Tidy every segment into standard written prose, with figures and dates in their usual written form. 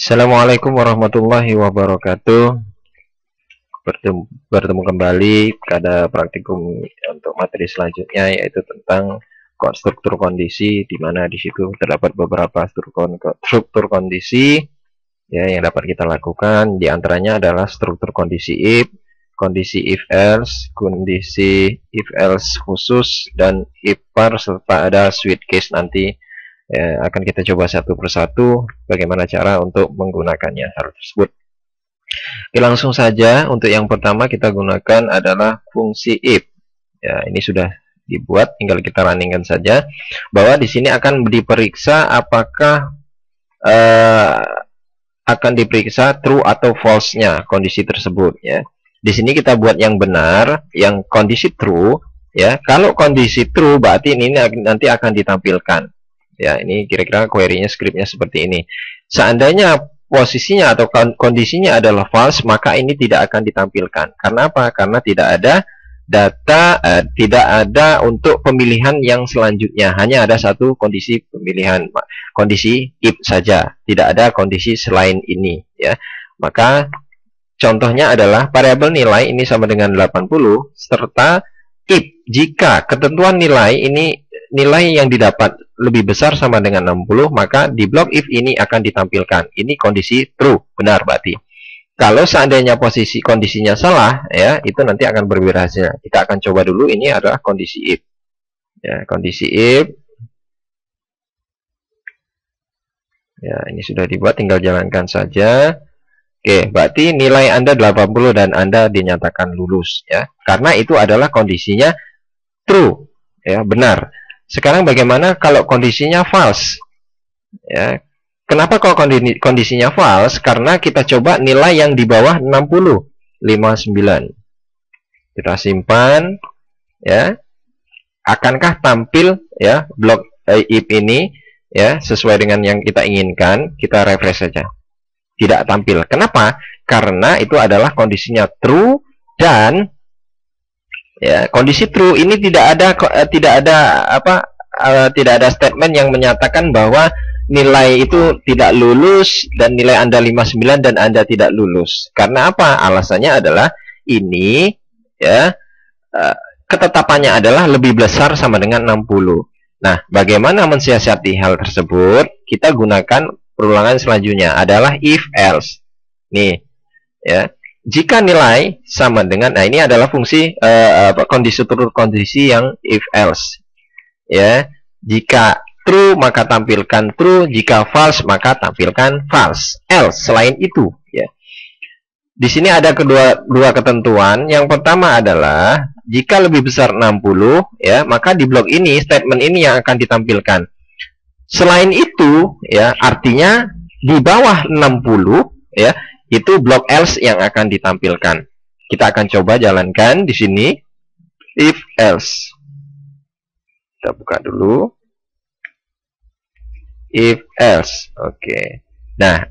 Assalamualaikum warahmatullahi wabarakatuh. Bertemu kembali pada praktikum untuk materi selanjutnya, yaitu tentang struktur kondisi, di mana di situ terdapat beberapa struktur kondisi ya yang dapat kita lakukan. Di antaranya adalah struktur kondisi if, kondisi if else, kondisi if else khusus, dan if par, serta ada switch case nanti. Ya, akan kita coba satu persatu bagaimana cara untuk menggunakannya hal tersebut. Oke, langsung saja. Untuk yang pertama kita gunakan adalah fungsi if. Ya, ini sudah dibuat, tinggal kita runningkan saja. Bahwa di sini akan diperiksa apakah akan diperiksa true atau false-nya kondisi tersebut. Ya, di sini kita buat yang benar, yang kondisi true. Ya, kalau kondisi true berarti ini nanti akan ditampilkan. Ya, ini kira-kira query-nya, script-nya seperti ini. Seandainya posisinya atau kondisinya adalah false, maka ini tidak akan ditampilkan. Karena apa? Karena tidak ada data, tidak ada untuk pemilihan yang selanjutnya. Hanya ada satu kondisi pemilihan, kondisi if saja. Tidak ada kondisi selain ini. Ya, maka contohnya adalah variabel nilai ini sama dengan 80, serta if jika ketentuan nilai ini, nilai yang didapat lebih besar sama dengan 60, maka di blok if ini akan ditampilkan. Ini kondisi true, benar berarti. Kalau seandainya posisi kondisinya salah, ya, itu nanti akan berbeda hasilnya. Kita akan coba dulu, ini adalah kondisi if. Ya, kondisi if. Ya, ini sudah dibuat, tinggal jalankan saja. Oke, berarti nilai Anda 80 dan Anda dinyatakan lulus, ya. Karena itu adalah kondisinya true, ya, benar. Sekarang bagaimana kalau kondisinya false? Ya, kenapa kalau kondisinya false? Karena kita coba nilai yang di bawah 60, 59. Kita simpan, ya. Akankah tampil, ya, blok if ini, ya, sesuai dengan yang kita inginkan? Kita refresh saja. Tidak tampil. Kenapa? Karena itu adalah kondisinya true, dan ya, kondisi true ini tidak ada statement yang menyatakan bahwa nilai itu tidak lulus dan nilai Anda 59 dan Anda tidak lulus. Karena apa? Alasannya adalah ini, ya, ketetapannya adalah lebih besar sama dengan 60. Nah, bagaimana mensiasati hal tersebut? Kita gunakan perulangan selanjutnya adalah if else. Nih, ya. Jika nilai sama dengan, nah ini adalah fungsi kondisi struktur kondisi yang if else. Ya, jika true maka tampilkan true, jika false maka tampilkan false. Else selain itu, ya. Di sini ada dua ketentuan. Yang pertama adalah jika lebih besar 60, ya, maka di blok ini statement ini yang akan ditampilkan. Selain itu, ya, artinya di bawah 60, ya, itu blok else yang akan ditampilkan. Kita akan coba jalankan di sini. If else. Kita buka dulu. If else. Oke. Nah,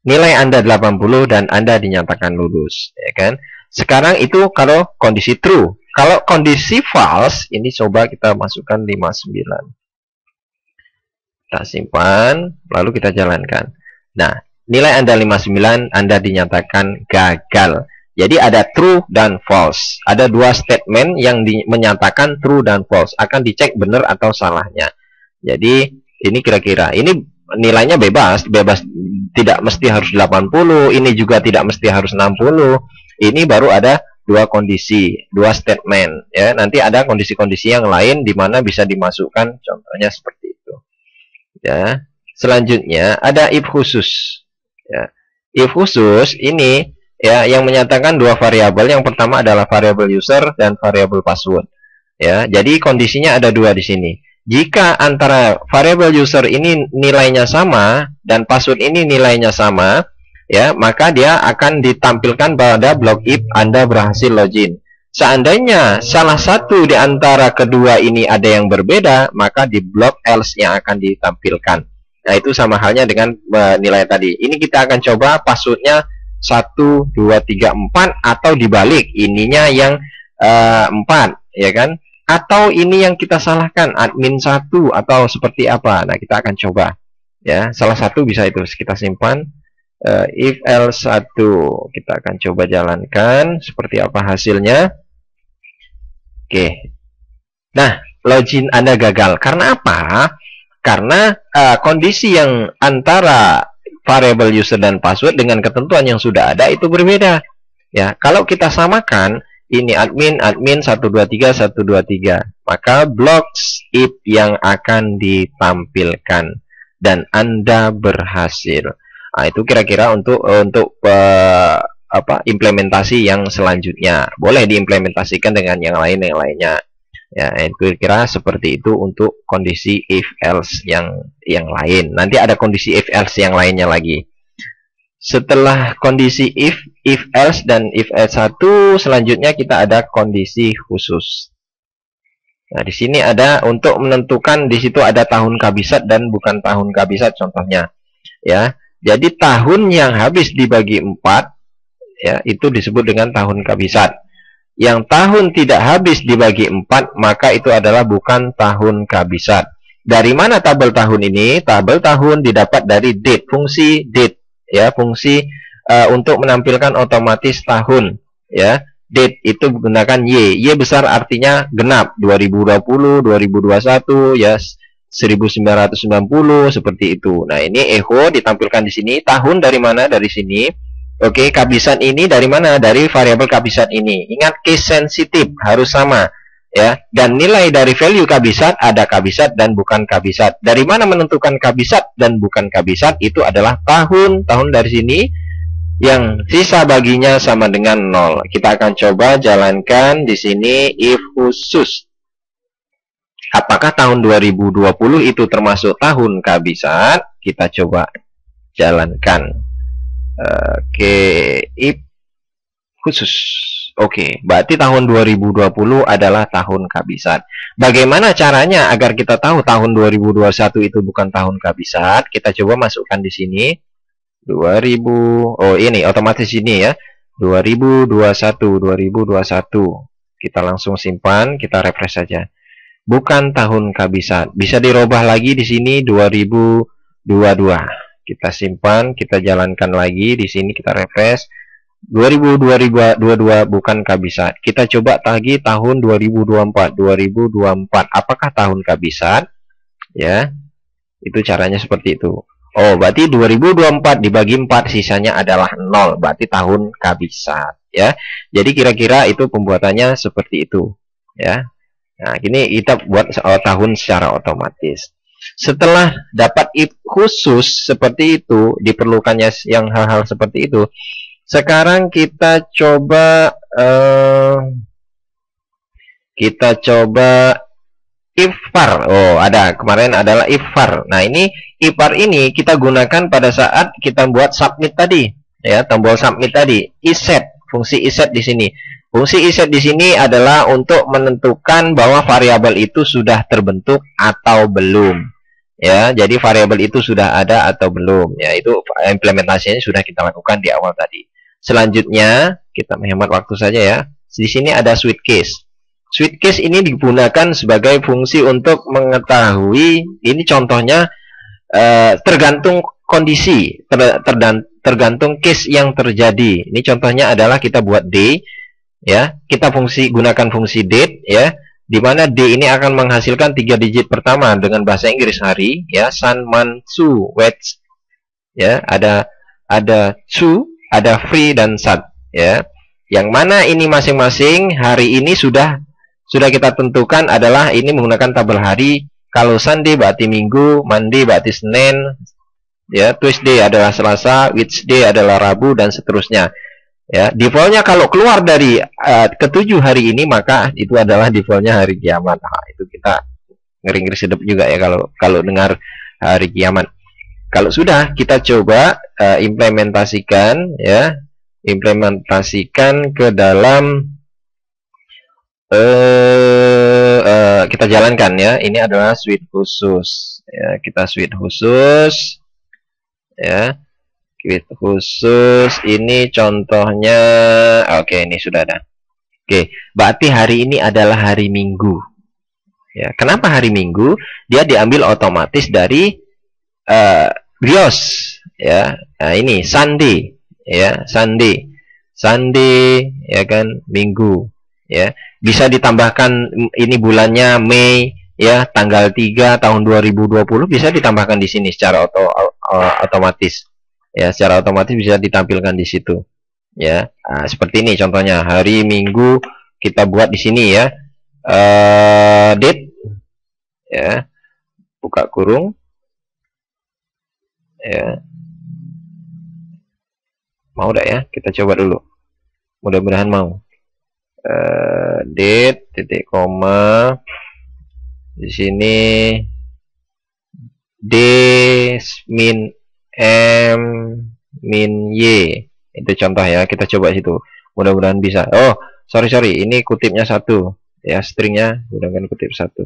nilai Anda 80 dan Anda dinyatakan lulus, ya kan? Sekarang itu kalau kondisi true. Kalau kondisi false, ini coba kita masukkan 59. Kita simpan, lalu kita jalankan. Nah, nilai Anda 59, Anda dinyatakan gagal. Jadi ada true dan false. Ada dua statement yang menyatakan true dan false. Akan dicek benar atau salahnya. Jadi ini kira-kira, ini nilainya bebas, tidak mesti harus 80, ini juga tidak mesti harus 60. Ini baru ada dua kondisi, dua statement, ya. Nanti ada kondisi-kondisi yang lain di mana bisa dimasukkan, contohnya seperti itu. Ya. Selanjutnya ada if khusus. Ya. If khusus ini, ya, yang menyatakan dua variabel. Yang pertama adalah variabel user dan variabel password. Ya, jadi kondisinya ada dua di sini. Jika antara variabel user ini nilainya sama dan password ini nilainya sama, ya, maka dia akan ditampilkan pada blok if Anda berhasil login. Seandainya salah satu di antara kedua ini ada yang berbeda, maka di blok else yang akan ditampilkan. Nah, itu sama halnya dengan nilai tadi. Ini kita akan coba passwordnya 1, 2, 3, 4, atau dibalik. Ininya yang 4, ya kan? Atau ini yang kita salahkan, admin 1, atau seperti apa. Nah, kita akan coba. Ya, salah satu bisa itu kita simpan. If else 1 kita akan coba jalankan seperti apa hasilnya. Oke. Nah, login Anda gagal. Karena apa? Karena kondisi yang antara variable user dan password dengan ketentuan yang sudah ada itu berbeda. Ya, kalau kita samakan ini admin 123 123, maka blocks if yang akan ditampilkan dan Anda berhasil. Nah, itu kira-kira untuk implementasi yang selanjutnya. Boleh diimplementasikan dengan yang lainnya. Ya, itu kira seperti itu untuk kondisi if else yang lain. Nanti ada kondisi if else yang lainnya lagi. Setelah kondisi if else dan if else 1, selanjutnya kita ada kondisi khusus. Nah, di sini ada untuk menentukan, di situ ada tahun kabisat dan bukan tahun kabisat contohnya. Ya. Jadi tahun yang habis dibagi 4 ya, itu disebut dengan tahun kabisat. Yang tahun tidak habis dibagi 4, maka itu adalah bukan tahun kabisat. Dari mana tabel tahun ini? Tabel tahun didapat dari date, fungsi date, ya, fungsi untuk menampilkan otomatis tahun, ya. Date itu menggunakan Y besar artinya genap, 2020, 2021, ya, 1990 seperti itu. Nah, ini echo ditampilkan di sini. Tahun dari mana? Dari sini. Oke, kabisat ini dari mana? Dari variabel kabisat ini. Ingat, case sensitif harus sama, ya. Dan nilai dari value kabisat ada kabisat dan bukan kabisat. Dari mana menentukan kabisat dan bukan kabisat? Itu adalah tahun. Tahun dari sini yang sisa baginya sama dengan 0. Kita akan coba jalankan di sini if khusus. Apakah tahun 2020 itu termasuk tahun kabisat? Kita coba jalankan. Oke, if khusus. Oke, berarti tahun 2020 adalah tahun kabisat. Bagaimana caranya agar kita tahu tahun 2021 itu bukan tahun kabisat? Kita coba masukkan di sini 2000. Oh, ini otomatis ini ya. 2021. Kita langsung simpan, kita refresh saja. Bukan tahun kabisat. Bisa dirubah lagi di sini 2022. Kita simpan, kita jalankan lagi di sini, kita refresh. 2022 bukan kabisat. Kita coba lagi tahun 2024. Apakah tahun kabisat? Ya. Itu caranya seperti itu. Oh, berarti 2024 dibagi 4 sisanya adalah 0. Berarti tahun kabisat, ya. Jadi kira-kira itu pembuatannya seperti itu, ya. Nah, ini kita buat tahun secara otomatis. Setelah dapat if khusus seperti itu, diperlukannya yang hal-hal seperti itu. Sekarang kita coba if var. Oh, ada kemarin adalah if var. Nah, ini if var ini kita gunakan pada saat kita buat submit tadi, ya, tombol submit tadi. Iset, fungsi iset di sini. Fungsi iset di sini adalah untuk menentukan bahwa variabel itu sudah terbentuk atau belum. Ya, jadi variabel itu sudah ada atau belum. Ya, itu implementasinya sudah kita lakukan di awal tadi. Selanjutnya, kita menghemat waktu saja ya. Di sini ada switch case. Switch case ini digunakan sebagai fungsi untuk mengetahui, ini contohnya tergantung kondisi, tergantung case yang terjadi. Ini contohnya adalah kita buat D, ya. Kita gunakan fungsi date, ya. Di mana D ini akan menghasilkan 3 digit pertama dengan bahasa Inggris hari, ya, sun, month, su, wets, ya, ada su, ada free dan sat, ya. Yang mana ini masing-masing hari ini sudah kita tentukan adalah ini menggunakan tabel hari. Kalau Sunday berarti Minggu, Monday berarti Senin, ya, Tuesday adalah Selasa, Wednesday adalah Rabu dan seterusnya. Ya, defaultnya kalau keluar dari ketujuh hari ini maka itu adalah defaultnya hari kiamat. Nah, itu kita ngeri-ngeri sedep juga ya kalau dengar hari kiamat. Kalau sudah kita coba implementasikan, ya, implementasikan ke dalam kita jalankan ya. Ini adalah suite khusus. Ya, kita suite khusus, ya. Khusus ini contohnya. Oke, ini sudah ada. Oke, berarti hari ini adalah hari Minggu. Ya, kenapa hari Minggu? Dia diambil otomatis dari Brios, ya. Nah, ini Sunday, ya, Sunday. Sunday, ya kan, Minggu, ya. Bisa ditambahkan ini bulannya Mei, ya, tanggal 3 tahun 2020 bisa ditambahkan di sini secara otomatis. Ya, secara otomatis bisa ditampilkan di situ. Ya, nah, seperti ini contohnya. Hari Minggu kita buat di sini ya. Date, ya, buka kurung, ya. Mau enggak ya? Kita coba dulu. Mudah-mudahan mau. Date, titik koma. Di sini D min M min Y. Itu contoh ya. Kita coba situ. Mudah-mudahan bisa. Oh, sorry. Ini kutipnya satu. Ya, stringnya gunakan kutip satu.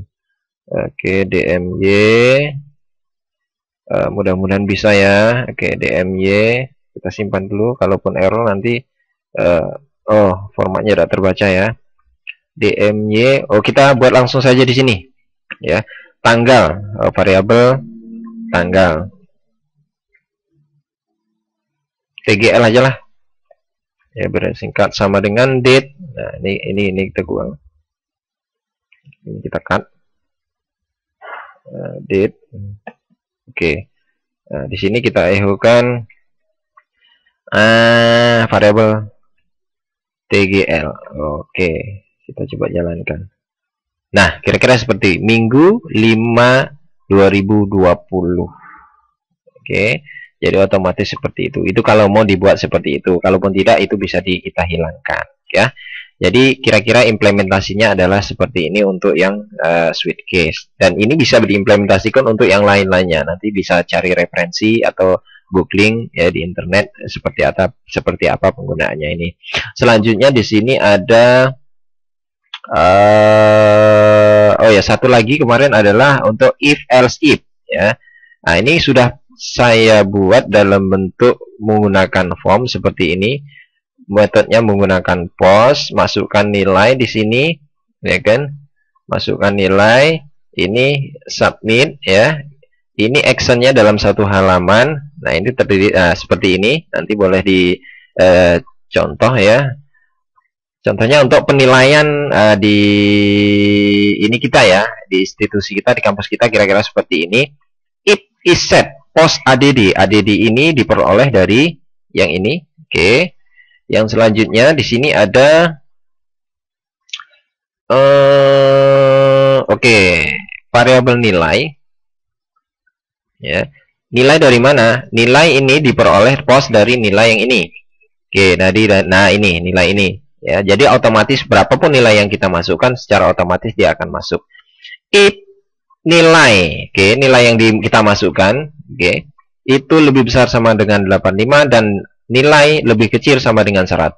Oke, DMY. Mudah-mudahan bisa ya. Oke, DMY. Kita simpan dulu. Kalaupun error nanti. Oh, formatnya tidak terbaca ya. DMY. Oh, kita buat langsung saja di sini. Ya, tanggal. Variabel tanggal. TGL aja lah. Ya, bersingkat sama dengan date. Nah, ini kita buang. Ini kita cut. Date. Oke. Nah, di sini kita echokan variabel TGL. Oke, kita coba jalankan. Nah, kira-kira seperti Minggu 5 2020. Oke. Jadi otomatis seperti itu. Itu kalau mau dibuat seperti itu. Kalaupun tidak, itu bisa kita hilangkan, ya. Jadi kira-kira implementasinya adalah seperti ini untuk yang switch case. Dan ini bisa diimplementasikan untuk yang lain-lainnya. Nanti bisa cari referensi atau googling ya di internet seperti apa penggunaannya ini. Selanjutnya di sini ada oh ya, satu lagi kemarin adalah untuk if else if ya. Nah, ini sudah saya buat dalam bentuk menggunakan form seperti ini. Metodenya menggunakan post, masukkan nilai di sini, ya kan? Masukkan nilai, ini submit ya. Ini actionnya dalam satu halaman. Nah, ini terdiri seperti ini. Nanti boleh di contoh ya. Contohnya untuk penilaian di ini kita ya, di institusi kita, di kampus kita kira-kira seperti ini. It is set post ADD. ADD ini diperoleh dari yang ini, oke. Yang selanjutnya di sini ada oke, variabel nilai. Ya. Nilai dari mana? Nilai ini diperoleh post dari nilai yang ini. Oke, nah ini nilai ini. Ya, jadi otomatis berapapun nilai yang kita masukkan secara otomatis dia akan masuk. If nilai, oke, nilai yang kita masukkan, oke, itu lebih besar sama dengan 85 dan nilai lebih kecil sama dengan 100,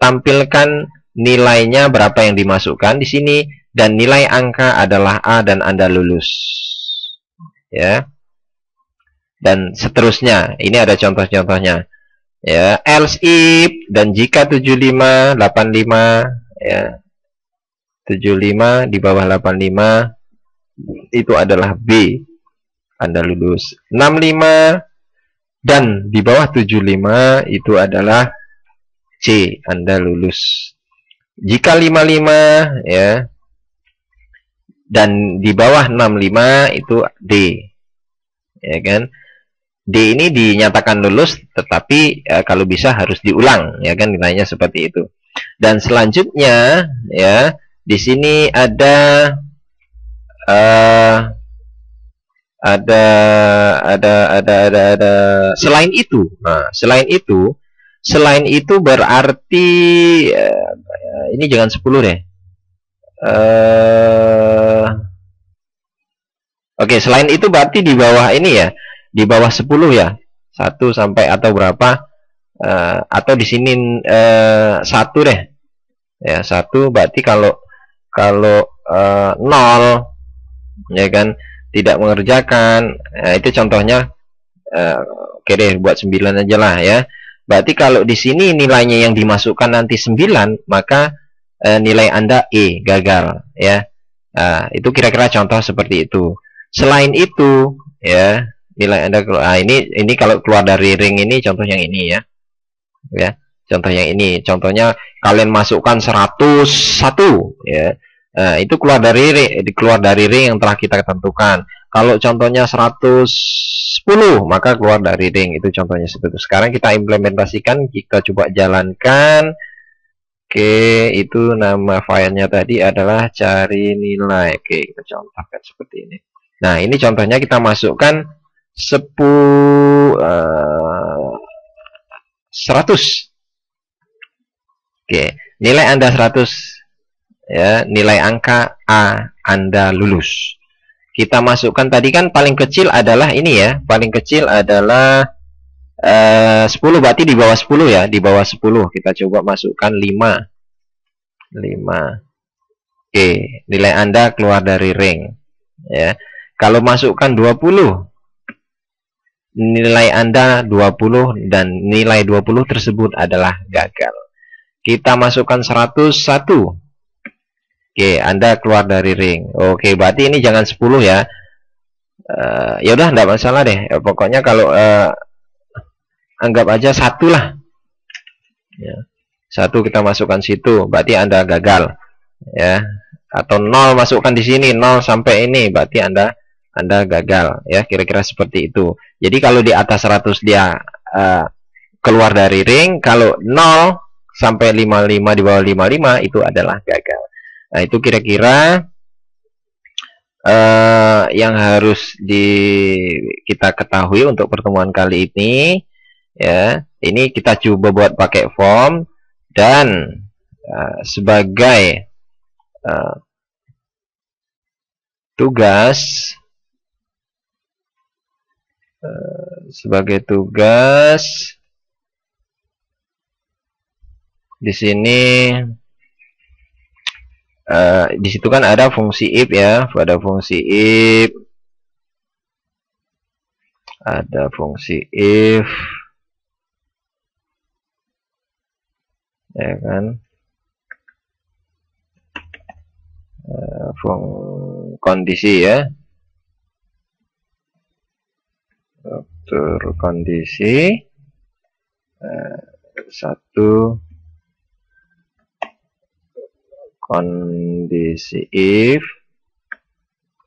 tampilkan nilainya berapa yang dimasukkan di sini dan nilai angka adalah A dan Anda lulus. Ya. Dan seterusnya. Ini ada contoh-contohnya. Ya, else if dan jika 75 85 ya. 75 di bawah 85 itu adalah B. Anda lulus. 65 dan di bawah 75 itu adalah C, Anda lulus. Jika 55 ya dan di bawah 65 itu D. Ya kan? D ini dinyatakan lulus, tetapi kalau bisa harus diulang, ya kan, nilainya seperti itu. Dan selanjutnya ya, di sini ada selain itu. Nah, selain itu berarti ini jangan 10 deh. Oke, selain itu berarti di bawah ini ya, di bawah 10 ya, 1 sampai atau berapa, atau di sini 1 deh ya, 1 berarti kalau 0 ya kan, tidak mengerjakan. Nah, itu contohnya. Oke deh, buat 9 aja lah ya. Berarti kalau di sini nilainya yang dimasukkan nanti 9, maka nilai Anda E, gagal ya. Itu kira-kira contoh seperti itu. Selain itu ya, nilai Anda keluar. Nah, ini kalau keluar dari ring ini contoh yang ini ya. Ya. Contoh yang ini, contohnya kalian masukkan 101 ya. Nah, itu keluar dari ring yang telah kita tentukan. Kalau contohnya 110, maka keluar dari ring. Itu contohnya seperti itu. Sekarang kita implementasikan, kita coba jalankan. Oke, itu nama filenya tadi adalah cari nilai. Oke, kita contohkan seperti ini. Nah, ini contohnya kita masukkan 100. Oke, nilai Anda 100 ya, nilai angka A Anda lulus. Kita masukkan tadi kan paling kecil adalah ini ya, paling kecil adalah 10, berarti di bawah 10 ya, di bawah 10 kita coba masukkan 5. Oke, nilai Anda keluar dari ring ya. Kalau masukkan 20, nilai Anda 20 dan nilai 20 tersebut adalah gagal. Kita masukkan 101. Oke, Anda keluar dari ring. Oke, berarti ini jangan 10 ya. Ya udah, enggak masalah deh. Pokoknya kalau anggap aja 1 lah. Ya. 1 kita masukkan situ, berarti Anda gagal. Ya. Atau 0 masukkan di sini, 0 sampai ini, berarti Anda gagal ya, kira-kira seperti itu. Jadi kalau di atas 100 dia keluar dari ring, kalau 0 sampai 55 di bawah 55 itu adalah gagal. Nah, itu kira-kira yang harus kita ketahui untuk pertemuan kali ini ya. Ini kita coba buat pakai form dan sebagai tugas di sini di situ kan ada fungsi if ya, ada fungsi if ya kan, kondisi ya, kondisi 1 kondisi if,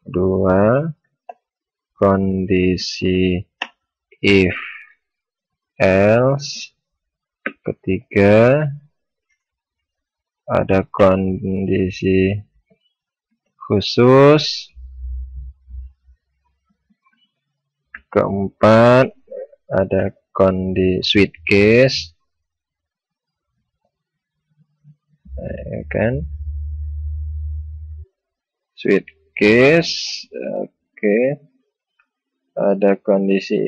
2 kondisi if else, ketiga ada kondisi khusus, keempat ada kondisi switch case ya kan, switch case. Oke, ada kondisi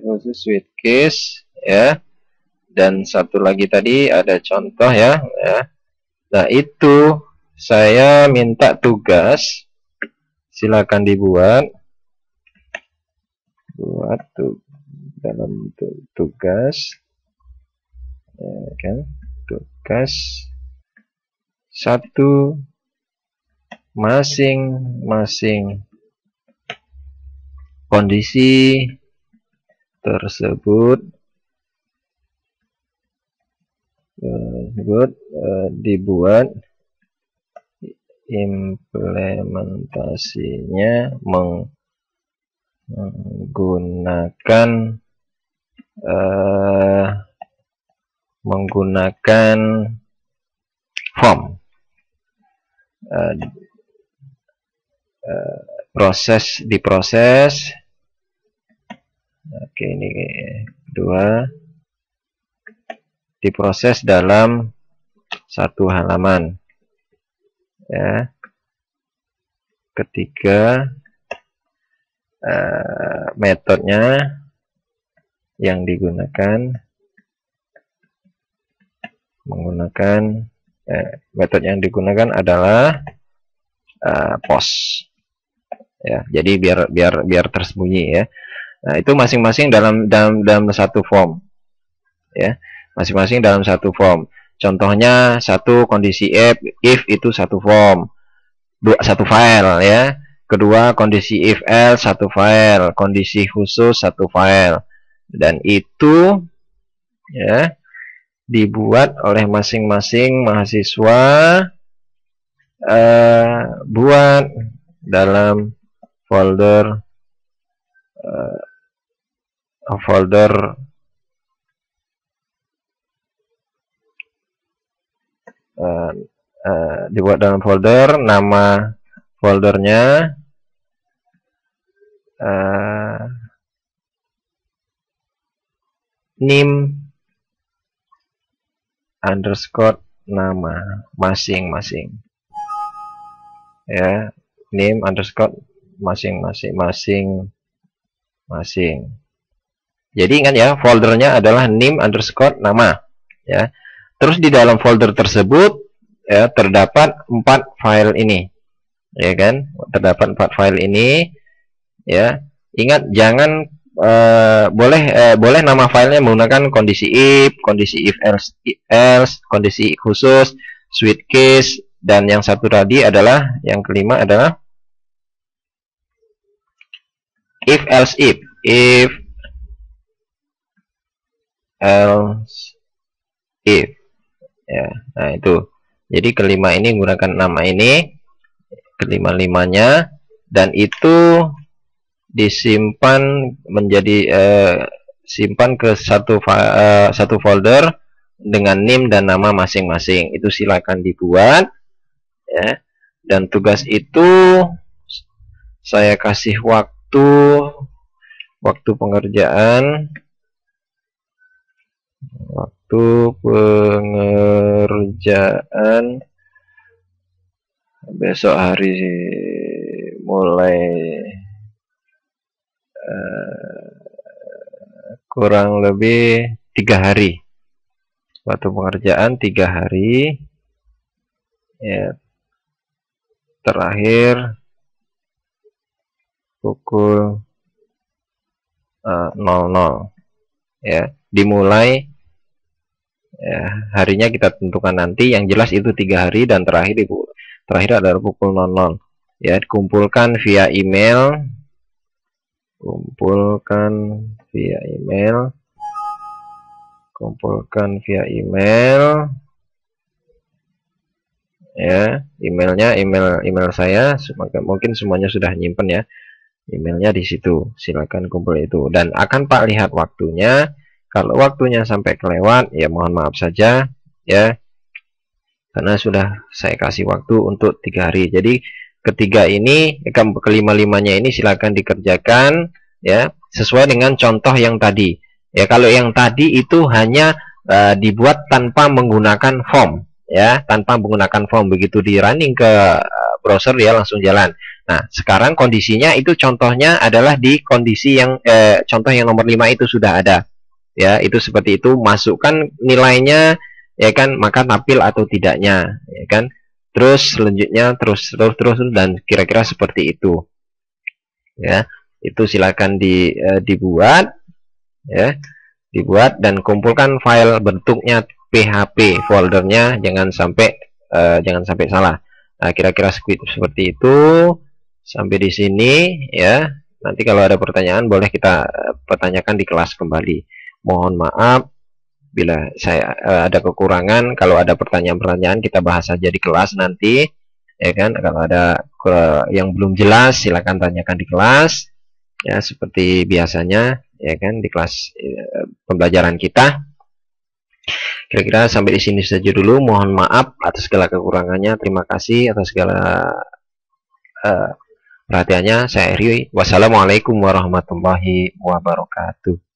khusus switch case ya, dan satu lagi tadi ada contoh ya. Nah, itu saya minta tugas, silakan dibuat tuh dalam tugas ya kan, tugas 1 masing-masing kondisi tersebut dibuat implementasinya menggunakan form. Diproses. Oke, ini 2 diproses dalam 1 halaman ya. Ketiga, metodenya yang digunakan metode yang digunakan adalah post ya. Jadi biar tersembunyi ya. Nah, itu masing-masing dalam satu form ya, masing-masing dalam satu form. Contohnya 1 kondisi if itu 1 form, 1 file ya. kedua kondisi if else satu file, kondisi khusus satu file, dan itu ya dibuat oleh masing-masing mahasiswa buat dalam folder dibuat dalam folder, nama foldernya nim underscore nama masing-masing ya, nim underscore masing-masing. Jadi ingat ya, foldernya adalah nim underscore nama ya. Terus di dalam folder tersebut ya terdapat 4 file ini, ya kan? Terdapat 4 file ini ya. Ingat jangan boleh nama filenya menggunakan kondisi if, kondisi if else, kondisi khusus, switch case, dan yang satu tadi adalah yang kelima adalah if else if else if ya. Nah itu, jadi kelima ini menggunakan nama ini, kelima-limanya, dan itu disimpan menjadi simpan ke satu folder dengan nim dan nama masing-masing. Itu silakan dibuat ya. Dan tugas itu saya kasih waktu pengerjaan besok hari mulai kurang lebih 3 hari. Waktu pengerjaan 3 hari ya, terakhir pukul 00 ya. Dimulai ya, harinya kita tentukan nanti, yang jelas itu 3 hari, dan terakhir adalah pukul 00 ya. Kumpulkan via email ya. Email saya, mungkin semuanya sudah nyimpen ya, emailnya di situ. Silakan kumpul itu, dan akan Pak lihat waktunya. Kalau waktunya sampai kelewat ya mohon maaf saja ya, karena sudah saya kasih waktu untuk 3 hari. Jadi ketiga ini, kelima-limanya ini silakan dikerjakan ya sesuai dengan contoh yang tadi ya. Kalau yang tadi itu hanya dibuat tanpa menggunakan form ya, begitu di running ke browser dia langsung jalan. Nah sekarang kondisinya itu contohnya adalah di kondisi yang contoh yang nomor 5 itu sudah ada ya. Itu seperti itu, masukkan nilainya ya kan, maka tampil atau tidaknya ya kan. Terus selanjutnya terus dan kira-kira seperti itu ya. Itu silakan dibuat ya, dan kumpulkan file bentuknya PHP, foldernya jangan sampai salah. Nah, kira-kira seperti itu. Sampai di sini ya. Nanti kalau ada pertanyaan boleh kita pertanyakan di kelas kembali. Mohon maaf bila saya ada kekurangan. Kalau ada pertanyaan-pertanyaan kita bahas saja di kelas nanti ya kan. Kalau ada yang belum jelas silakan tanyakan di kelas ya, seperti biasanya ya kan, di kelas pembelajaran kita. Kira-kira sampai di sini saja dulu. Mohon maaf atas segala kekurangannya. Terima kasih atas segala perhatiannya. Saya Eri. Wassalamualaikum warahmatullahi wabarakatuh.